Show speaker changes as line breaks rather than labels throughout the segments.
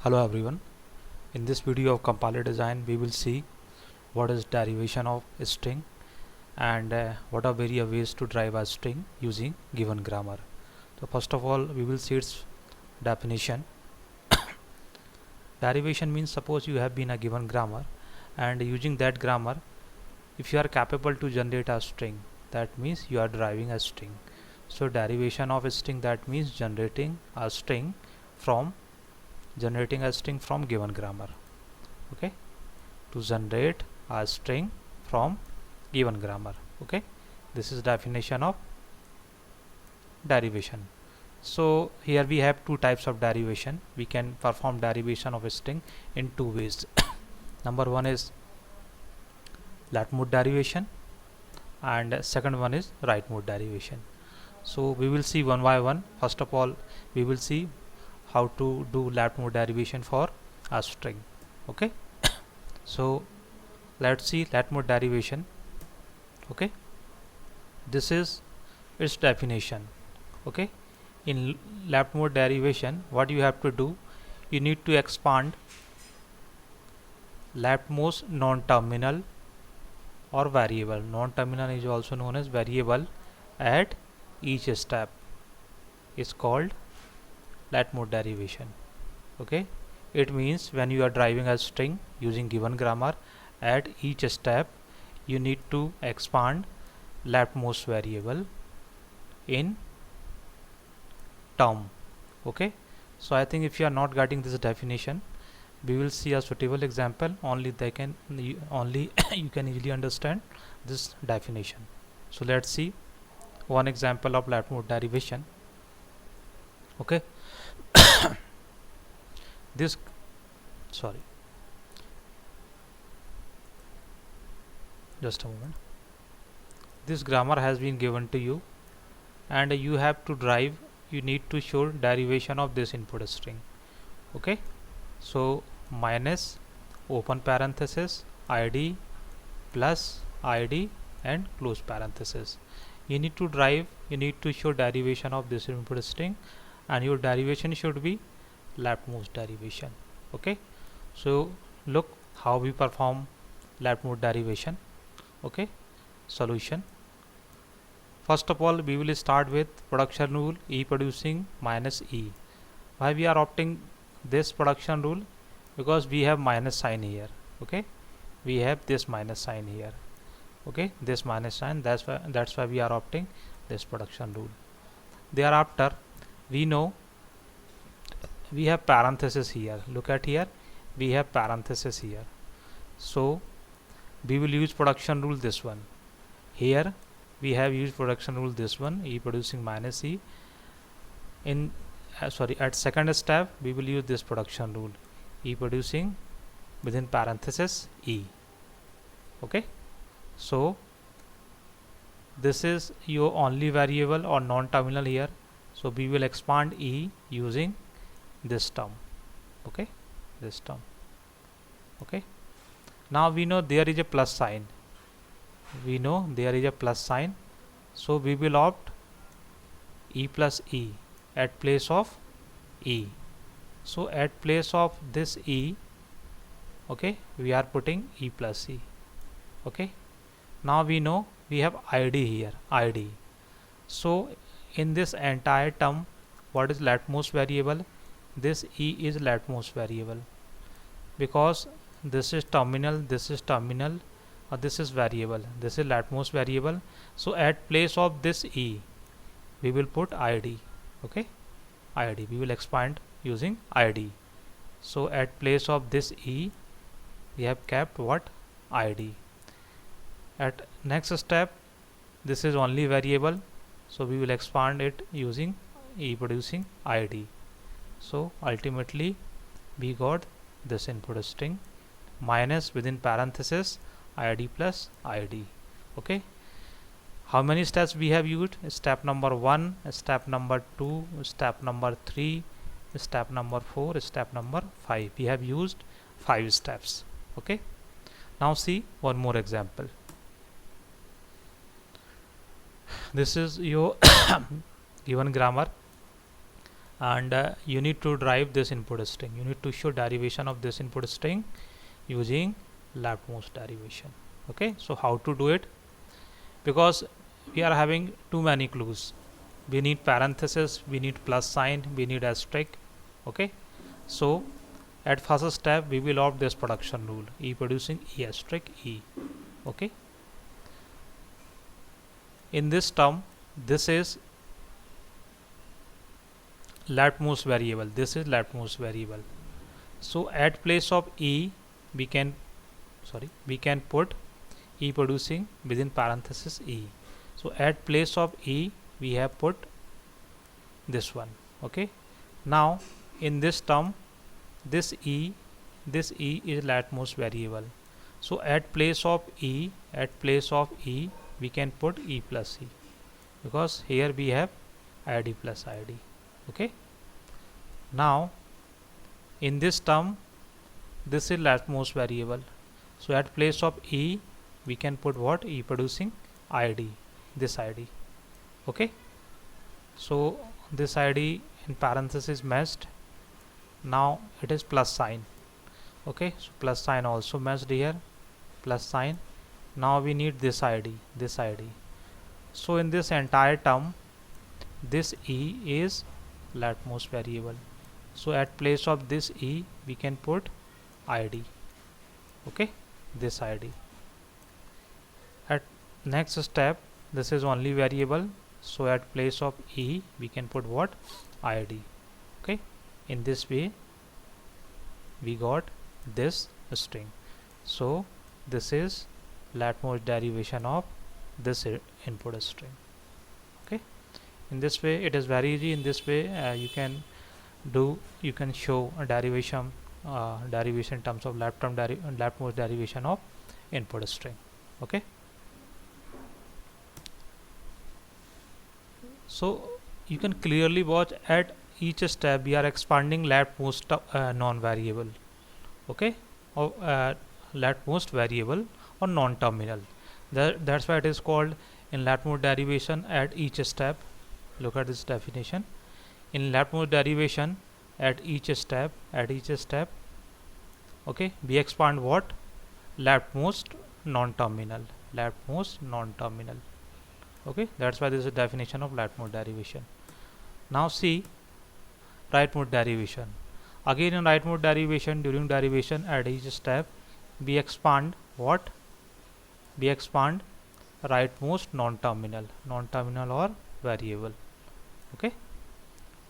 Hello everyone. In this video of compiler design we will see what is derivation of a string and what are various ways to derive a string using given grammar. So first of all we will see its definition. Derivation means suppose you have been a given grammar and using that grammar if you are capable to generate a string, that means you are deriving a string. So derivation of a string, that means generating a string from given grammar. Okay, to generate a string from given grammar. Okay, this is definition of derivation. So here we have two types of derivation. We can perform derivation of a string in two ways. Number one is left mode derivation and second one is right mode derivation. So we will see one by one. First of all we will see how to do left mode derivation for a string. Okay, so let's see left mode derivation. Okay, this is its definition. Okay, in left mode derivation what you have to do, you need to expand leftmost non-terminal or variable. Non-terminal is also known as variable at each step is called left mode derivation. Okay, it means when you are driving a string using given grammar, at each step you need to expand leftmost variable in term. Okay, so I think if you are not getting this definition, we will see a suitable example. Only you can easily understand this definition. So let's see one example of left mode derivation. Okay, this just a moment. This grammar has been given to you and you have to you need to show derivation of this input string. Okay, so minus open parenthesis id plus id and close parenthesis. You need to show derivation of this input string and your derivation should be leftmost derivation. Okay, so look how we perform left mode derivation. Okay, solution. First of all we will start with production rule e producing minus e. Why we are opting this production rule? Because we have minus sign here. Okay, we have this minus sign here. Okay, this minus sign, that's why we are opting this production rule. Thereafter we know we have parenthesis here. Look at here, we have parenthesis here. So we will use production rule this one. Here we have used production rule this one, e producing minus e. In at second step we will use this production rule, e producing within parenthesis e. Okay, so this is your only variable or non-terminal here, so we will expand e using this term. Okay, this term. Okay, now we know there is a plus sign. So we will opt e plus e at place of e. So at place of this e, okay, we are putting e plus e. Okay, now we know we have id here, id. So in this entire term, what is leftmost variable? This e is leftmost variable, because this is terminal, this is terminal, or this is variable, this is leftmost variable. So at place of this e we will put id. Okay, id, we will expand using id. So at place of this e we have kept what? id. At next step, this is only variable, so we will expand it using e producing id. So ultimately we got this input string minus within parenthesis id plus id. Okay, how many steps we have used? Step number 1, step number 2, step number 3, step number 4, step number 5. We have used 5 steps. Okay, now see one more example. This is your given grammar and you need to derive this input string. You need to show derivation of this input string using leftmost derivation. Okay, so how to do it? Because we are having too many clues, we need parenthesis, we need plus sign, we need asterisk. Okay, so at first step we will opt this production rule, e producing e asterisk e. Okay, in this term this is leftmost variable, this is leftmost variable. So at place of e we can put e producing within parenthesis e. So at place of e we have put this one. Okay, now in this term this e is leftmost variable. So at place of e we can put e plus e, because here we have id plus id. Okay, now in this term this is leftmost variable, so at place of e we can put what? E producing id, this id. Okay, so this id in parenthesis meshed, now it is plus sign. Okay, so plus sign also meshed here, plus sign. Now we need this id, so in this entire term this e is leftmost variable, so at place of this e we can put id. Okay, this id. At next step this is only variable, so at place of e we can put what? id. Okay, in this way we got this string. So this is leftmost derivation of this input string. Okay, in this way it is very easy. In this way you can show a derivation in terms of leftmost derivation of input string. Okay, so you can clearly watch at each step we are expanding leftmost non-variable. Okay, or leftmost variable or non-terminal. That's why it is called in leftmost derivation at each step. Look at this definition. In leftmost derivation at each step, okay, we expand what? Leftmost non-terminal. Okay, that's why this is a definition of leftmost derivation. Now see rightmost derivation. Again in rightmost derivation, during derivation at each step we expand what? We expand rightmost non-terminal or variable. Okay,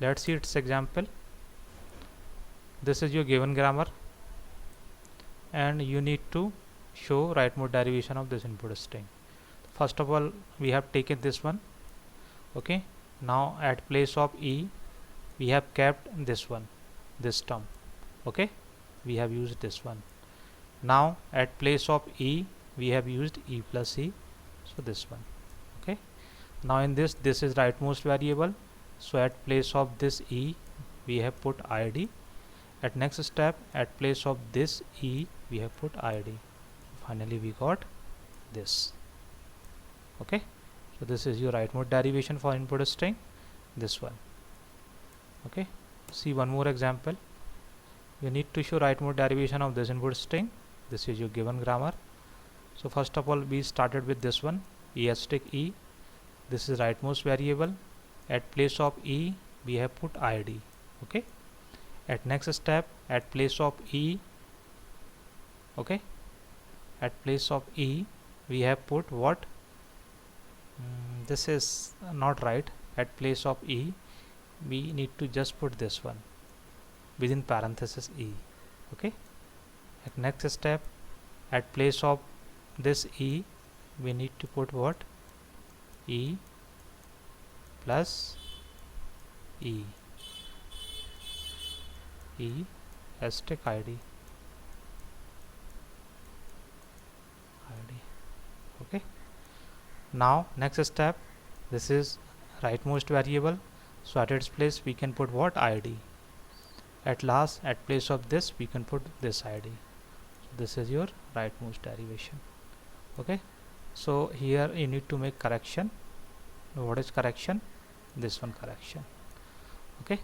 let's see its example. This is your given grammar and you need to show rightmost derivation of this input string. First of all we have taken this one. Okay, now at place of e we have kept this one, this term. Okay, we have used this one. Now at place of e we have used e plus e, so this one. Okay, now in this is rightmost variable, so at place of this e we have put id. At next step at place of this e we have put id. Finally we got this. Okay, so this is your rightmost derivation for input string, this one. Okay, see one more example. You need to show rightmost derivation of this input string. This is your given grammar. So first of all we started with this one, e asterisk e. This is rightmost variable. At place of e we have put id. Okay, at next step at place of e, okay, at place of e we have put what? This is not right. At place of e we need to just put this one within parenthesis e. Okay, at next step at place of this e we need to put what? E plus e asterisk id. Okay, now next step, this is rightmost variable, so at its place we can put what? id. At last at place of this we can put this id. So this is your rightmost derivation. Okay, so here you need to make correction. What is correction? This one correction. Okay,